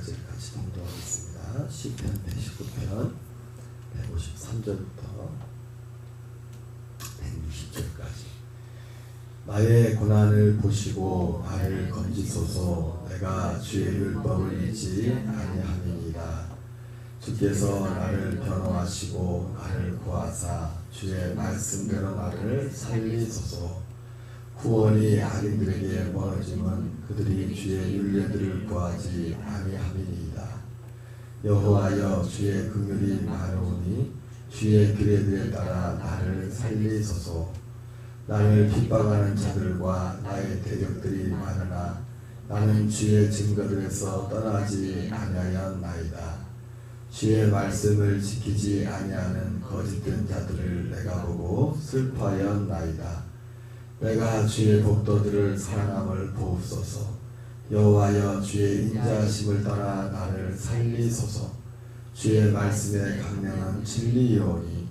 4절까지 같이 동조하겠습니다. 시편 119편 153절부터 160절까지. 나의 고난을 보시고 나를 건지소서. 내가 주의 율법을 잊지 아니함이니이다. 주께서 나를 변호하시고 나를 구하사 주의 말씀대로 나를 살리소서. 구원이 악인들에게 멀어짐은 그들이 주의 율례들을 구하지 아니함이니이다. 여호와여, 주의 긍휼이 많으오니 주의 규례들에 따라 나를 살리소서. 나를 핍박하는 자들과 나의 대적들이 많으나 나는 주의 증거들에서 떠나지 아니하였나이다. 주의 말씀을 지키지 아니하는 거짓된 자들을 내가 보고 슬퍼하였나이다. 내가 주의 법도들을 사랑함을 보옵소서. 여호와여, 주의 인자하심을 따라 나를 살리소서. 주의 말씀의 강령은 진리이오니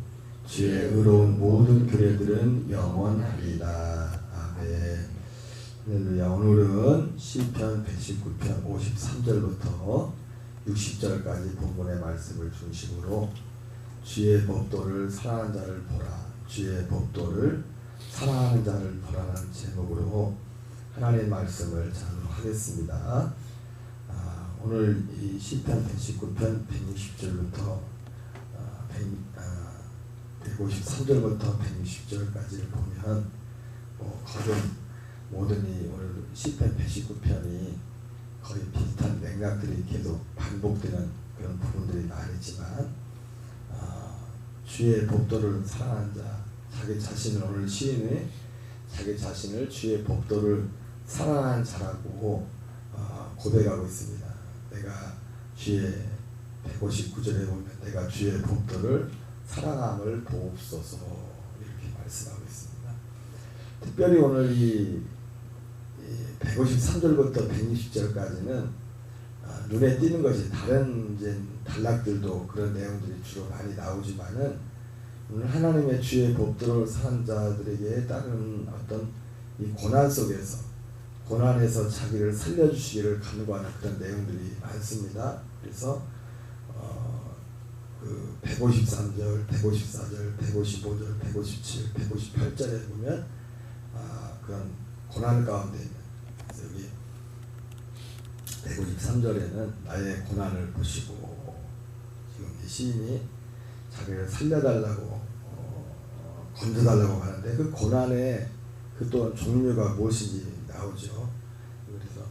주의 의로운 모든 규례들은 영원하리이다. 아멘. 할렐루야. 오늘은 시편 119편 53절부터 60절까지 본문의 말씀을 중심으로 주의 법도를 사랑하는 자를 보라, 주의 법도를 사랑하는 자를 보라는 제목으로 하나님의 말씀을 전하겠습니다. 오늘 이 시편 119편 160절부터 153절부터 160절까지를 보면 거듭 모든 이 오늘 시편 119편이 거의 비슷한 맥락들이 계속 반복되는 그런 부분들이 많았지만 주의 법도를 사랑하는 자, 자기 자신을 오늘 시인이 자기 자신을 주의 법도를 사랑하는 자라고 고백하고 있습니다. 내가 주의 159절에 보면 내가 주의 법도를 사랑함을 보옵소서 이렇게 말씀하고 있습니다. 특별히 오늘 이 153절부터 160절까지는 눈에 띄는 것이 다른 이제 단락들도 그런 내용들이 주로 많이 나오지만은 오늘 하나님의 주의 법도를 사는 자들에게 따르는 어떤 이 고난 속에서 고난에서 자기를 살려주시기를 간구하는 그런 내용들이 많습니다. 그래서 그 153절, 154절, 155절, 157, 158절에 보면 그런 고난 가운데 있는, 여기 153절에는 나의 고난을 보시고 지금 이 시인이 자기를 살려달라고 건져달라고 하는데 그 고난의 그 또한 종류가 무엇인지 나오죠. 그래서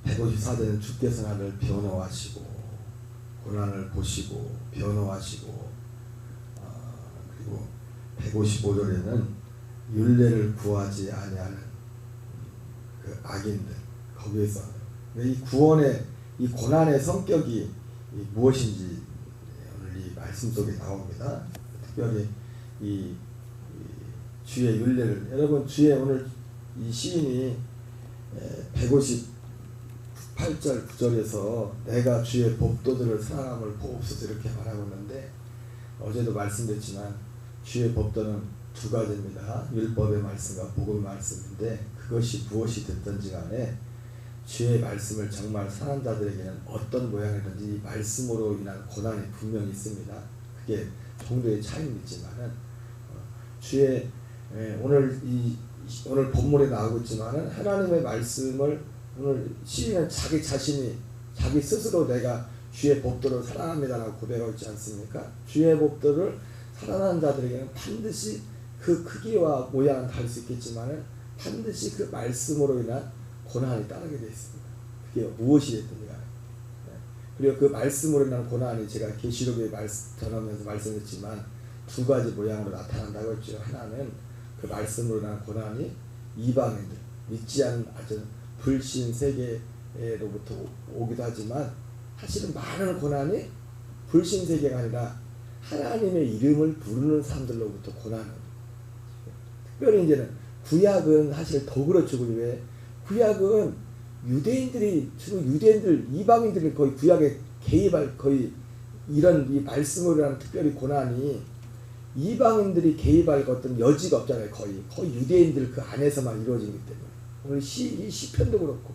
154절은 주께서 나를 변호하시고 고난을 보시고 변호하시고 그리고 155절에는 율례를 구하지 아니하는 그 악인들, 거기에서 이 구원의 이 고난의 성격이 무엇인지 오늘 이 말씀 속에 나옵니다. 특별히 이 주의 율례를, 여러분 주의 오늘 이 시인이 158절 9절에서 내가 주의 법도들을 사랑함을 보옵소서 이렇게 말하고 있는데, 어제도 말씀드렸지만 주의 법도는 두 가지입니다. 율법의 말씀과 복음의 말씀인데 그것이 무엇이 됐든지 간에 주의 말씀을 정말 사는 자들에게는 어떤 모양이든지 이 말씀으로 인한 고난이 분명히 있습니다. 그게 정도의 차이는 있지만은 주의 오늘 본문에 나오고 있지만은 하나님의 말씀을 오늘 시인은 자기 자신이 자기 스스로 내가 주의 법도를 사랑합니다라고 고백하고 있지 않습니까? 주의 법도를 사랑하는 자들에게는 반드시 그 크기와 모양은 다를 수 있겠지만은 반드시 그 말씀으로 인한 고난이 따르게 되어 있습니다. 그게 무엇이 됐든지 간에. 그리고 그 말씀으로 인한 고난이 제가 계시록에 전하면서 말씀드렸지만 두 가지 모양으로 나타난다고 했죠. 하나는 그 말씀으로 인한 고난이 이방인들, 믿지 않는 아주 불신 세계로부터 오기도 하지만 사실은 많은 고난이 불신 세계가 아니라 하나님의 이름을 부르는 사람들로부터 고난을, 특별히 이제는 구약은 사실 더 그렇죠. 왜? 구약은 유대인들이, 주로 유대인들, 이방인들이 거의 구약에 개입할, 거의 이런 이 말씀으로 하는 특별히 고난이 이방인들이 개입할 어떤 여지가 없잖아요. 거의 유대인들 그 안에서만 이루어지기 때문에. 오늘 이 시편도 그렇고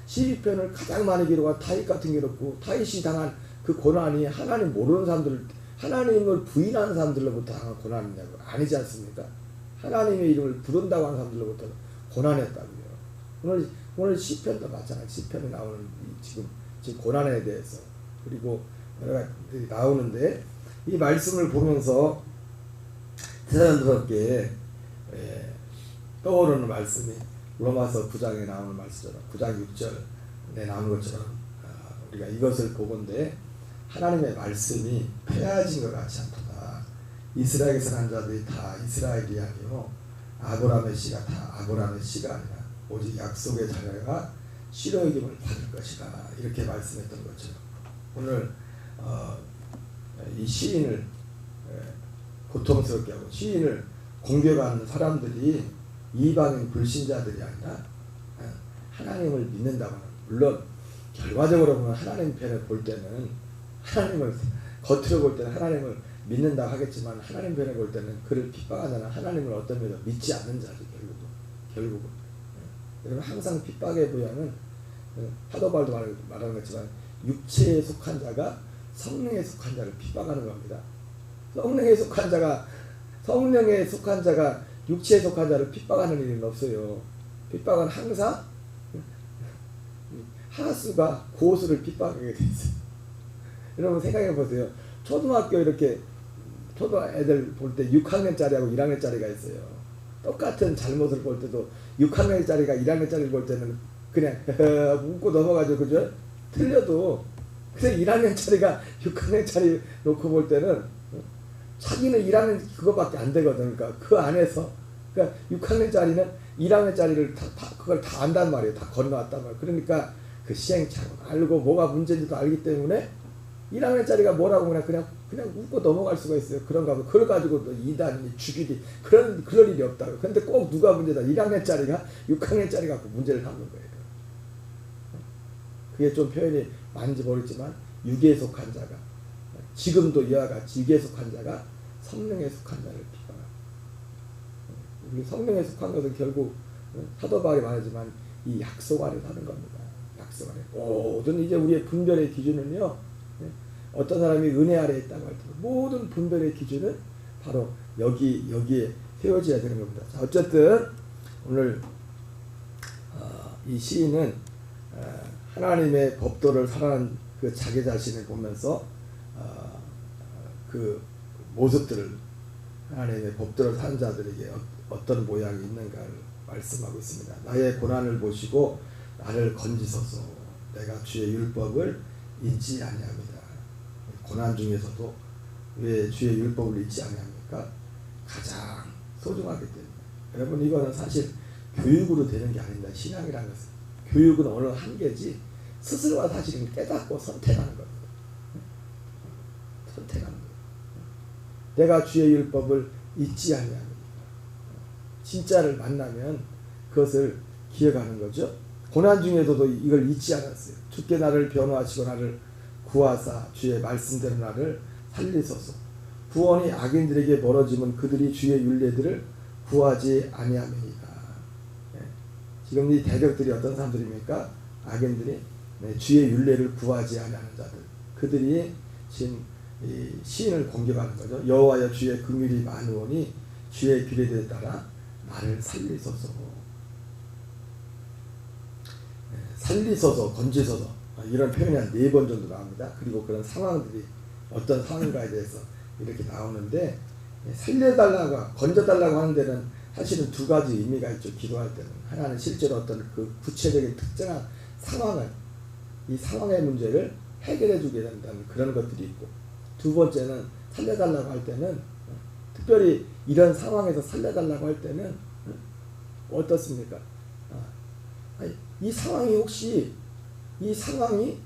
12편을 가장 많이 기록한 다윗 같은 기록고, 다윗이 당한 그 고난이 하나님 모르는 사람들, 하나님을 부인하는 사람들로부터 당한 고난이냐고. 아니지 않습니까? 하나님의 이름을 부른다고 하는 사람들로부터 고난했다고요. 오늘 시편도 마찬가지. 시편에 나오는 지금 고난에 대해서, 그리고 여러 가지 나오는데, 이 말씀을 보면서 새삼스럽게 떠오르는 말씀이 로마서 9장에 나오는 말씀처럼, 9장 6절에 나오는 것처럼 우리가 이것을 보건대 하나님의 말씀이 폐하진 것 같지 않도다. 이스라엘에서 난 자들이 다 이스라엘이 아니요 아브라함의 씨가 다 아브라함의 씨가 아니라 오직 약속의 자녀가 씨로 여김을 받을 것이다. 이렇게 말씀했던 것처럼, 오늘 이 시인을 고통스럽게 하고 시인을 공격하는 사람들이 이방인 불신자들이 아니라 하나님을 믿는다고 하는, 물론 결과적으로 보면 하나님 편을 볼 때는, 하나님을 겉으로 볼 때는 하나님을 믿는다고 하겠지만, 하나님 편을 볼 때는 그를 핍박하는 하나님을 어떤 면에서 믿지 않는 자죠. 결국은 여러분, 항상 핍박의 부여는 사도 바울도 말하는 것지만 육체에 속한 자가 성령에 속한 자를 핍박하는 겁니다. 성령에 속한 자가 육체에 속한 자를 핍박하는 일은 없어요. 핍박은 항상 하수가 고수를 핍박하게 돼 있어요. 여러분 생각해 보세요. 초등학교 이렇게 초등 애들 볼 때 6학년짜리하고 1학년짜리가 있어요. 똑같은 잘못을 볼 때도 6학년짜리가 1학년짜리를 볼 때는 그냥 웃고 넘어가죠. 그죠? 틀려도. 그래서 1학년짜리가 6학년짜리 놓고 볼 때는 자기는 1학년 그거밖에 안 되거든. 그러니까 그 안에서, 그러니까 6학년짜리는 1학년짜리를 그걸 다 안단 말이에요. 다 건너왔단 말이에요. 그러니까 그 시행착오 알고 뭐가 문제인지도 알기 때문에 1학년짜리가 뭐라고 그냥 웃고 넘어갈 수가 있어요. 그런가 하면 그걸 가지고 또 이단이 죽이리 그럴 일이 없다고. 근데 꼭 누가 문제다. 1학년짜리가 6학년짜리 갖고 문제를 삼는 거예요. 그게 좀 표현이 많은지 모르겠지만, 육에 속한 자가, 지금도 이와 같이 육에 속한 자가 성령에 속한 자를 비방합니다. 우리 성령에 속한 것은 결국 사도 바울이 말하지만 이 약속 아래 사는 겁니다. 약속 아래. 모든 이제 우리의 분별의 기준은요, 어떤 사람이 은혜 아래에 있다고 할 때 모든 분별의 기준은 바로 여기에 세워져야 되는 겁니다. 자, 어쨌든 오늘 이 시인은 하나님의 법도를 살아가는 그 자기 자신을 보면서 그 모습들을, 하나님의 법도를 사는 자들에게 어떤 모양이 있는가를 말씀하고 있습니다. 나의 고난을 보시고 나를 건지소서. 내가 주의 율법을 잊지 아니합니다. 고난 중에서도 왜 주의 율법을 잊지 아니합니까? 가장 소중하기 때문에. 여러분, 이거는 사실 교육으로 되는 게 아닙니다. 신앙이라는 것은 교육은 어느 한계지, 스스로가 사실은 깨닫고 선택하는 겁니다. 선택하는 거예요. 내가 주의 율법을 잊지 아니합니다. 진짜를 만나면 그것을 기억하는 거죠. 고난 중에서도 이걸 잊지 않았어요. 주께 나를 변호하시고 나를 구하사 주의 말씀대로 나를 살리소서. 구원이 악인들에게 멀어지면 그들이 주의 율례들을 구하지 아니함이니까. 지금 이 대적들이 어떤 사람들입니까? 악인들이 주의 율례를 구하지 아니하는 자들. 그들이 지금 이 시인을 공격하는 거죠. 여호와여 주의 긍휼이 많으오니 주의 규례들에 따라 나를 살리소서. 살리소서, 건지소서, 이런 표현이 한 4번 정도 나옵니다. 그리고 그런 상황들이 어떤 상황인가에 대해서 이렇게 나오는데, 살려달라고, 건져달라고 하는 데는 사실은 2가지 의미가 있죠. 기도할 때는 하나는 실제로 어떤 그 구체적인 특정한 상황을, 이 상황의 문제를 해결해 주게 된다는 그런 것들이 있고, 2번째는 살려달라고 할 때는, 특별히 이런 상황에서 살려달라고 할 때는 어떻습니까? 이 상황이 혹시 이 상황이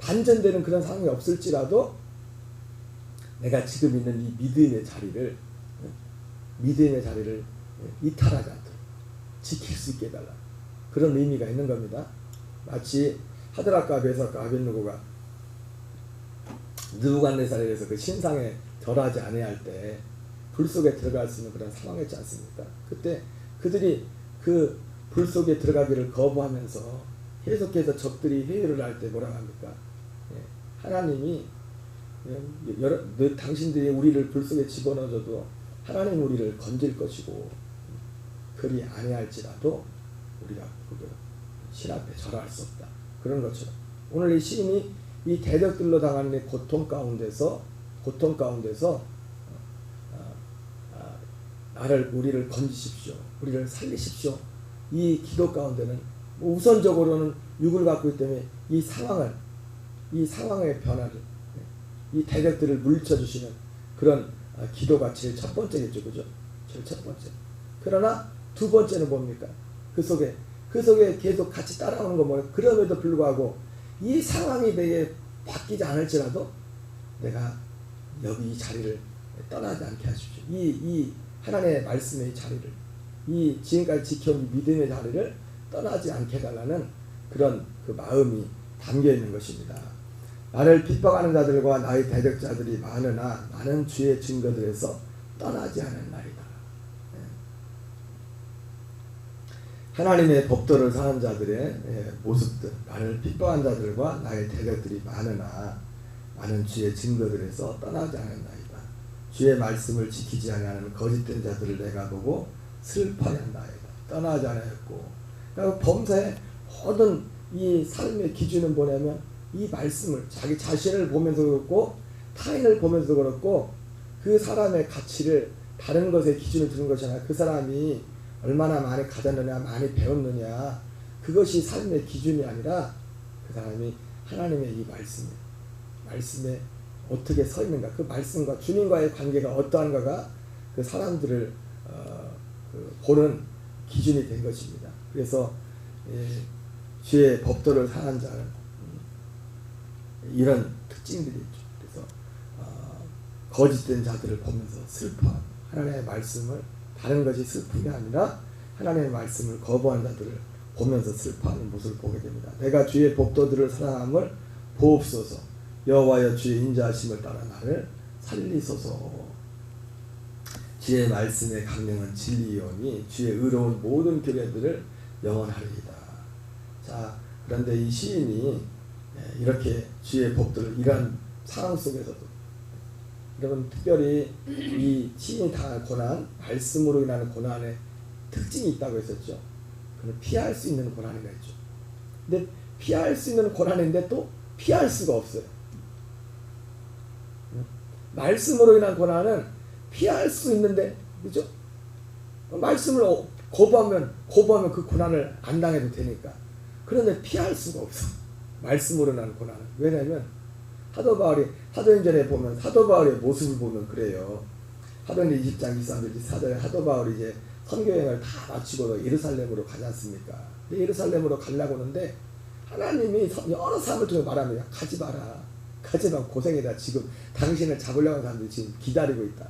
반전되는 그런 상황이 없을지라도 내가 지금 있는 이 믿음의 자리를 이탈하지 않도록 지킬 수 있게 해달라. 그런 의미가 있는 겁니다. 마치 하드락과 메삭과 아벳느고가 느부갓네살에서 그 신상에 절하지 아니할 때 불 속에 들어갈 수 있는 그런 상황이었지 않습니까? 그때 그들이 그 불 속에 들어가기를 거부하면서 계속해서 적들이 회유를 할 때 뭐라고 합니까? 하나님이 당신들이 우리를 불 속에 집어넣어줘도 하나님 우리를 건질 것이고 그리 아니할지라도 우리가 그거 신 앞에 절할 수 없다. 그런 것처럼 오늘 이 시인이 이 대적들로 당하는 고통 가운데서 우리를 건지십시오. 우리를 살리십시오. 이 기도 가운데는 우선적으로는 육을 갖고 있기 때문에 이 상황의 변화를 이 대적들을 물리쳐주시는 그런 기도가 제일 첫 번째겠죠. 그죠? 제일 첫 번째. 그러나 두 번째는 뭡니까? 그 속에 계속 같이 따라오는 거 뭐예요? 그럼에도 불구하고 이 상황이 내게 바뀌지 않을지라도 내가 여기 이 자리를 떠나지 않게 하십시오. 이 하나님의 말씀의 자리를, 이 지금까지 지켜온 믿음의 자리를 떠나지 않게 해달라는 그런 그 마음이 담겨 있는 것입니다. 나를 핍박하는 자들과 나의 대적자들이 많으나 나는 주의 증거들에서 떠나지 않은 날이다. 하나님의 법도를 사는 자들의 모습들, 나를 핍박한 자들과 나의 대적들이 많으나 나는 주의 증거들에서 떠나지 않은 나이다. 주의 말씀을 지키지 아니하는 거짓된 자들을 내가 보고 슬퍼한나이다. 떠나지 않았고, 그러니까 범사의 모든 이 삶의 기준은 뭐냐면 이 말씀을 자기 자신을 보면서 그렇고 타인을 보면서 그렇고 그 사람의 가치를 다른 것에 기준을 두는 것이 아니라 그 사람이 얼마나 많이 가졌느냐, 많이 배웠느냐, 그것이 삶의 기준이 아니라 그 사람이 하나님의 이 말씀에 어떻게 서 있는가, 그 말씀과 주님과의 관계가 어떠한가가 그 사람들을 보는 기준이 된 것입니다. 그래서 주의 법도를 사는 자는 이런 특징들이 있죠. 그래서 거짓된 자들을 보면서 슬퍼하고 하나님의 말씀을, 다른 것이 슬픔이 아니라 하나님의 말씀을 거부한 자들을 보면서 슬퍼하는 모습을 보게 됩니다. 내가 주의 법도들을 사랑함을 보옵소서. 여호와여 주의 인자하심을 따라 나를 살리소서. 주의 말씀의 강령은 진리이오니 주의 의로운 모든 교례들을 영원하리이다. 자, 그런데 이 시인이 이렇게 주의 법도를 이러한 상황 속에서도, 여러분 특별히 이 시인이 당할 고난, 말씀으로 인하는 고난의 특징이 있다고 했었죠. 그는 피할 수 있는 고난이라 했죠. 근데 피할 수 있는 고난인데 또 피할 수가 없어요. 말씀으로 인한 고난은 피할 수 있는데, 그죠? 말씀을 거부하면 그 고난을 안 당해도 되니까. 그런데 피할 수가 없어. 말씀으로 인한 고난은. 왜냐하면 사도 행전에 보면 사도 바울의 모습을 보면 그래요. 사도행전 20장 23절 24절에 사도 바울이 이제 선교여행을 다 마치고 예루살렘으로 가지 않습니까? 근데 예루살렘으로 가려고 하는데 하나님이 여러 사람을 통해 말합니다. 가지 마라. 고생이다. 지금 당신을 잡으려고 하는 사람들이 지금 기다리고 있다.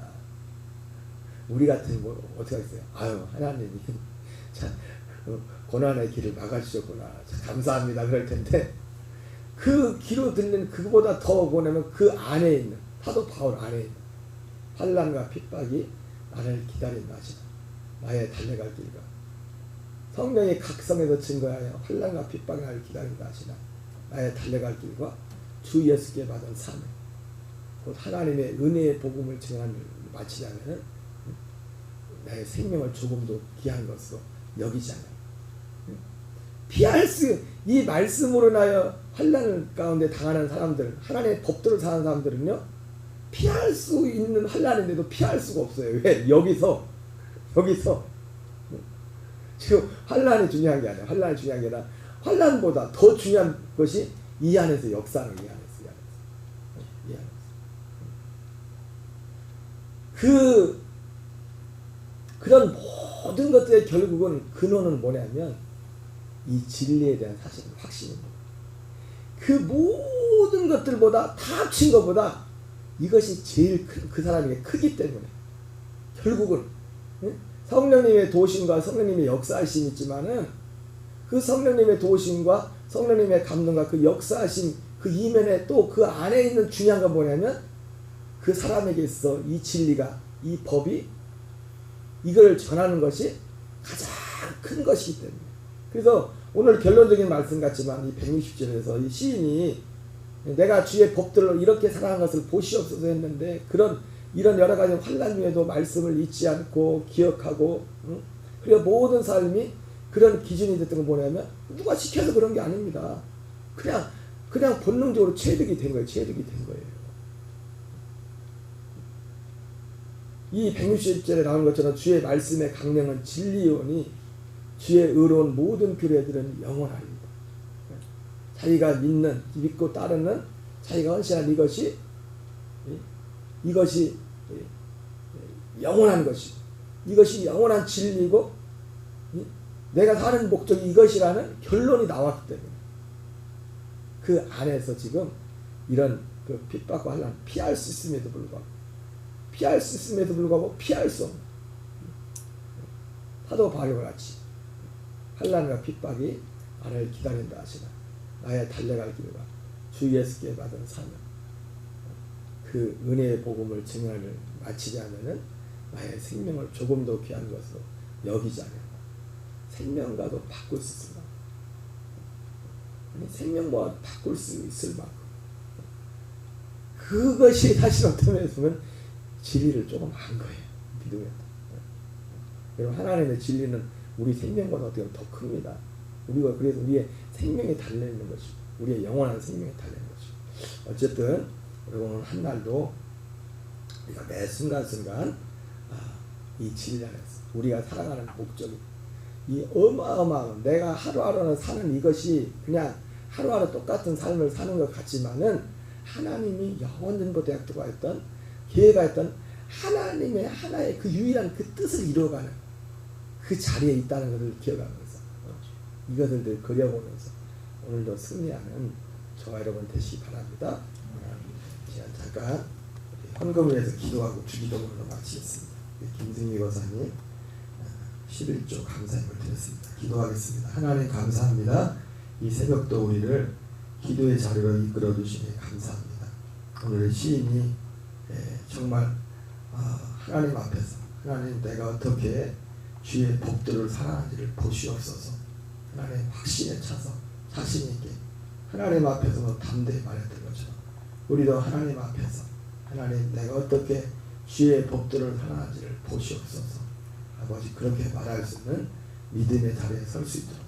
우리 같은 뭐 어떻게 하겠어요? 아유, 하나님이 참 고난의 길을 막아주셨구나. 감사합니다. 그럴 텐데 그 길로 들리는 그보다 더 뭐냐면 그 안에 있는 사도 바울 안에 있는 환난과 핍박이 나를 기다린다 하시나. 나의 달려갈 길과 성령이 각성에서 증거하여 환난과 핍박이 나를 기다린다 하시나. 나의 달려갈 길과 주 예수께 받은 사명, 곧 하나님의 은혜의 복음을 증언하는 일을 마치지 않으면 나의 생명을 조금도 귀한 것으로 여기지 않아요. 이 말씀으로 인하여 환난 가운데 당하는 사람들, 하나님의 법도를 사는 사람들은요, 피할 수 있는 환난인데도 피할 수가 없어요. 왜? 여기서 지금 환난이 중요한 게 아니라 환난보다 더 중요한 것이 이 안에서 역사는 이 안에서. 그런 모든 것들의 결국은 근원은 뭐냐면 이 진리에 대한 사실은 확신입니다. 그 모든 것들보다 다 합친 것보다 이것이 제일 그 사람에게 크기 때문에 결국은 성령님의 도심과 성령님의 역사하심이 있지만은 그 성령님의 도심과 성령님의 감동과 그 역사하심 그 이면에 또 그 안에 있는 중요한 건 뭐냐면 그 사람에게 있어 이 진리가, 이 법이 이걸 전하는 것이 가장 큰 것이기 때문에. 그래서 오늘 결론적인 말씀 같지만 이 160절에서 이 시인이 내가 주의 법들을 이렇게 사랑한 것을 보시옵소서 했는데 이런 여러 가지 환난 중에도 말씀을 잊지 않고 기억하고 그리고 모든 삶이 그런 기준이 됐던 건 뭐냐면 누가 시켜서 그런 게 아닙니다. 그냥 본능적으로 체득이 된 거예요. 체득이 된 거예요. 이 160절에 나온 것처럼 주의 말씀의 강령은 진리오니 주의 의로운 모든 규례들은 영원하리이다. 자기가 믿고 따르는 자기가 헌신한 이것이 영원한 것이고 이것이 영원한 진리고 내가 사는 목적이 이것이라는 결론이 나왔기 때문에 그 안에서 지금 이런 그 핍박과 환난 피할 수 있음에도 불구하고 피할 수 없는 사도 바울과 같이 환난과 핍박이 나를 기다린다 하시나 나의 달려갈 길과 주 예수께 받은 사명 그 은혜의 복음을 증언을 마치지 않으면 나의 생명을 조금 더 귀한 것으로 여기지 않으면 생명과도 바꿀 수 있습니다. 생명과 바꿀 수 있을 만큼 그것이 사실 어떤 면에서 보면 진리를 조금 안 거예요. 믿으면. 여러분 하나님의 진리는 우리 생명보다 어떻게 더 큽니다. 그래서 우리의 생명이 달려있는 것이고 우리의 영원한 생명이 달려있는 것이고 어쨌든 여러분 한 날도 우리가 매 순간순간 이 진리 안에서 우리가 살아가는 목적이 이 어마어마한 내가 하루하루는 사는 이것이 그냥 하루하루 똑같은 삶을 사는 것 같지만은 하나님이 영원전부터 약속하였던 계획하였던 하나님의 하나의 그 유일한 그 뜻을 이루어가는 그 자리에 있다는 것을 기억하면서 이것을 늘 그려보면서 오늘도 승리하는 저와 여러분 되시기 바랍니다. 잠깐 헌금을 위해서 기도하고 주기도문으로 마치겠습니다. 김승미 권사님 11조 감사함을 드렸습니다. 기도하겠습니다. 하나님 감사합니다. 이 새벽도 우리를 기도의 자리로 이끌어 주시니 감사합니다. 오늘 시인이 정말 하나님 앞에서 하나님 내가 어떻게 주의 법들을 사랑하는지를 보시옵소서. 하나님 확신에 차서 자신 있게 하나님 앞에서 담대히 말했던 것처럼 우리도 하나님 앞에서 하나님 내가 어떻게 주의 법들을 사랑하는지를 보시옵소서. 아버지 그렇게 말할 수 있는 믿음의 자리에 설 수 있도록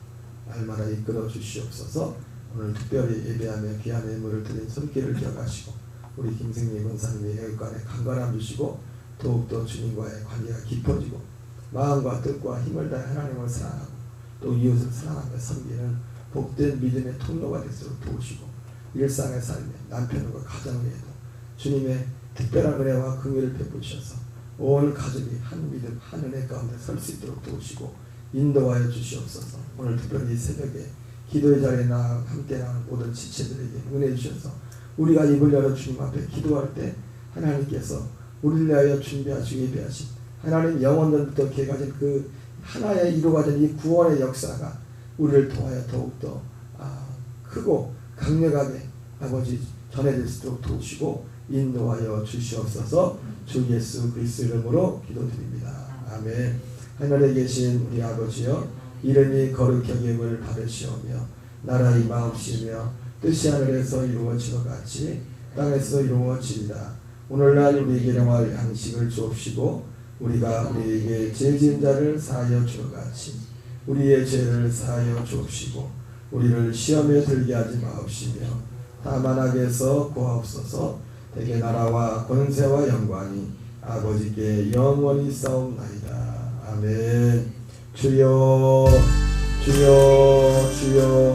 날마다 이끌어 주시옵소서. 오늘 특별히 예배하며 귀한 예물을 드린 손길을 기억하시고 우리 김승리 권사님의 애육간에 강건함 주시고 더욱더 주님과의 관계가 깊어지고 마음과 뜻과 힘을 다해 하나님을 사랑하고 또 이웃을 사랑하며 섬기는 복된 믿음의 통로가 되도록 도우시고 일상의 삶에 남편과 가정에도 주님의 특별한 은혜와 긍휼을 베푸셔서 온 가족이 한 믿음 한 은혜 가운데 설 수 있도록 도우시고 인도하여 주시옵소서. 오늘 특별히 이 새벽에 기도의 자리에 함께 나오는 모든 지체들에게 은혜 주셔서 우리가 입을 열어 주님 앞에 기도할 때 하나님께서 우리를 위하여 준비하시고 예배하신 하나님 영원전부터 계획하신 그 하나의 이루어진 이 구원의 역사가 우리를 통하여 더욱더 크고 강력하게 아버지 전해질 수 있도록 도우시고 인도하여 주시옵소서. 주 예수 그리스도 이름으로 기도드립니다. 아멘. 하늘에 계신 우리 아버지여 이름이 거룩히 여김을 받으시오며 나라의 마옵시며 뜻이 하늘에서 이루어지것 같이 땅에서 이루어지리라. 오늘날 우리에게 영할 양식을 주옵시고 우리가 우리에게 죄 지은 자를 사하여 주것 같이 우리의 죄를 사하여 주옵시고 우리를 시험에 들게 하지 마옵시며 다만 악에서 구하옵소서. 대개 나라와 권세와 영광이 아버지께 영원히 있사옵나이다. 아멘. 주여 주여 주여